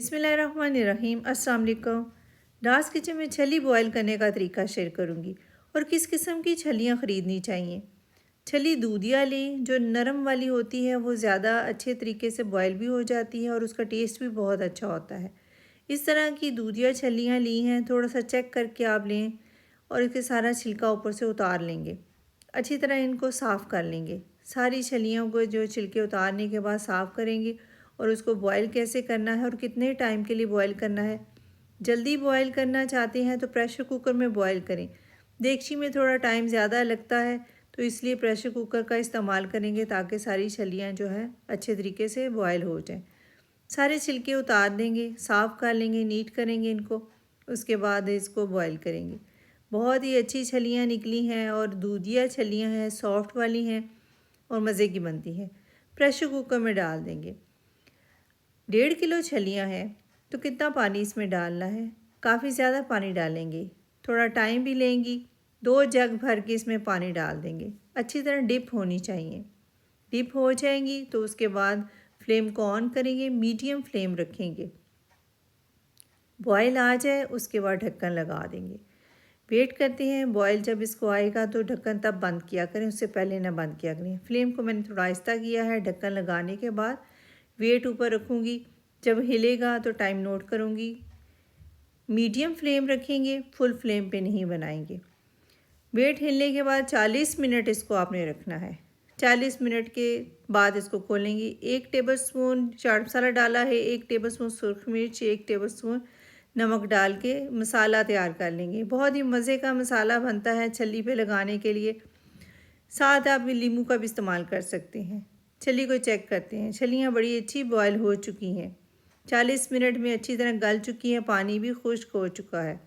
बिस्मिल्लाहिर्रहमानिर्रहीम। अस्सलाम वालेकुम। डार्स किचन में छली बॉयल करने का तरीका शेयर करूंगी और किस किस्म की छलियाँ ख़रीदनी चाहिए। छली दूधिया लें, जो नरम वाली होती है वो ज़्यादा अच्छे तरीके से बॉयल भी हो जाती है और उसका टेस्ट भी बहुत अच्छा होता है। इस तरह की दूधिया छलियाँ ली हैं, थोड़ा सा चेक करके आप लें और इसके सारा छिलका ऊपर से उतार लेंगे। अच्छी तरह इनको साफ़ कर लेंगे। सारी छलियों को जो छिलके उतारने के बाद साफ़ करेंगे और उसको बॉयल कैसे करना है और कितने टाइम के लिए बॉयल करना है। जल्दी बॉयल करना चाहते हैं तो प्रेशर कुकर में बॉयल करें। देगची में थोड़ा टाइम ज़्यादा लगता है तो इसलिए प्रेशर कुकर का इस्तेमाल करेंगे ताकि सारी छलियाँ जो है अच्छे तरीके से बॉयल हो जाएँ। सारे छिलके उतार देंगे, साफ़ कर लेंगे, नीट करेंगे इनको। उसके बाद इसको बॉयल करेंगे। बहुत ही अच्छी छलियाँ निकली हैं और दूधिया छलियाँ हैं, सॉफ्ट वाली हैं और मज़े की बनती हैं। प्रेशर कुकर में डाल देंगे। 1.5 किलो छलियाँ हैं तो कितना पानी इसमें डालना है? काफ़ी ज़्यादा पानी डालेंगे, थोड़ा टाइम भी लेंगी। 2 जग भर के इसमें पानी डाल देंगे। अच्छी तरह डिप होनी चाहिए। डिप हो जाएंगी तो उसके बाद फ्लेम को ऑन करेंगे, मीडियम फ्लेम रखेंगे। बॉयल आ जाए उसके बाद ढक्कन लगा देंगे। वेट करते हैं, बॉयल जब इसको आएगा तो ढक्कन तब बंद किया करें, उससे पहले ना बंद किया करें। फ्लेम को मैंने थोड़ा आहिस्ता किया है। ढक्कन लगाने के बाद वेट ऊपर रखूँगी। जब हिलेगा तो टाइम नोट करूँगी। मीडियम फ्लेम रखेंगे, फुल फ्लेम पे नहीं बनाएंगे। वेट हिलने के बाद 40 मिनट इसको आपने रखना है। 40 मिनट के बाद इसको खोलेंगे। 1 टेबलस्पून चाट मसाला डाला है, 1 टेबलस्पून सुरख मिर्च, 1 टेबलस्पून नमक डाल के मसाला तैयार कर लेंगे। बहुत ही मज़े का मसाला बनता है छली पे लगाने के लिए। साथ आप नींबू का भी इस्तेमाल कर सकते हैं। छली को चेक करते हैं। छलियाँ बड़ी अच्छी बॉयल हो चुकी हैं। 40 मिनट में अच्छी तरह गल चुकी हैं, पानी भी खुश्क हो चुका है।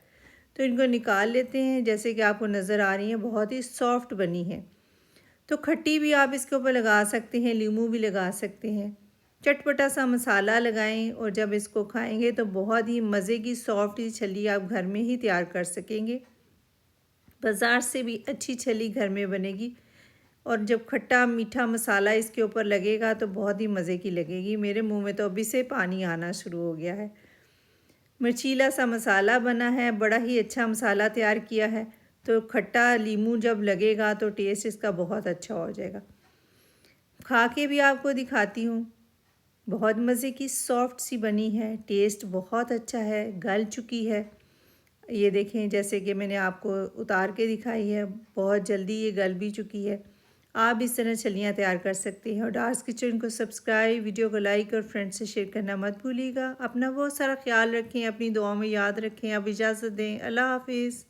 तो इनको निकाल लेते हैं। जैसे कि आपको नज़र आ रही हैं, बहुत ही सॉफ्ट बनी है। तो खट्टी भी आप इसके ऊपर लगा सकते हैं, नींबू भी लगा सकते हैं। चटपटा सा मसाला लगाएं और जब इसको खाएंगे तो बहुत ही मज़े की सॉफ्ट ही छली आप घर में ही तैयार कर सकेंगे। बाज़ार से भी अच्छी छली घर में बनेगी और जब खट्टा मीठा मसाला इसके ऊपर लगेगा तो बहुत ही मज़े की लगेगी। मेरे मुंह में तो अभी से पानी आना शुरू हो गया है। मिर्चीला सा मसाला बना है, बड़ा ही अच्छा मसाला तैयार किया है। तो खट्टा नींबू जब लगेगा तो टेस्ट इसका बहुत अच्छा हो जाएगा। खा के भी आपको दिखाती हूँ। बहुत मज़े की सॉफ्ट सी बनी है, टेस्ट बहुत अच्छा है, गल चुकी है। ये देखें, जैसे कि मैंने आपको उतार के दिखाई है, बहुत जल्दी ये गल भी चुकी है। आप इस तरह छलियाँ तैयार कर सकते हैं। और डार्स किचन को सब्सक्राइब, वीडियो को लाइक और फ्रेंड्स से शेयर करना मत भूलिएगा। अपना बहुत सारा ख्याल रखें, अपनी दुआओं में याद रखें। आप इजाज़त दें। अल्लाह हाफिज़।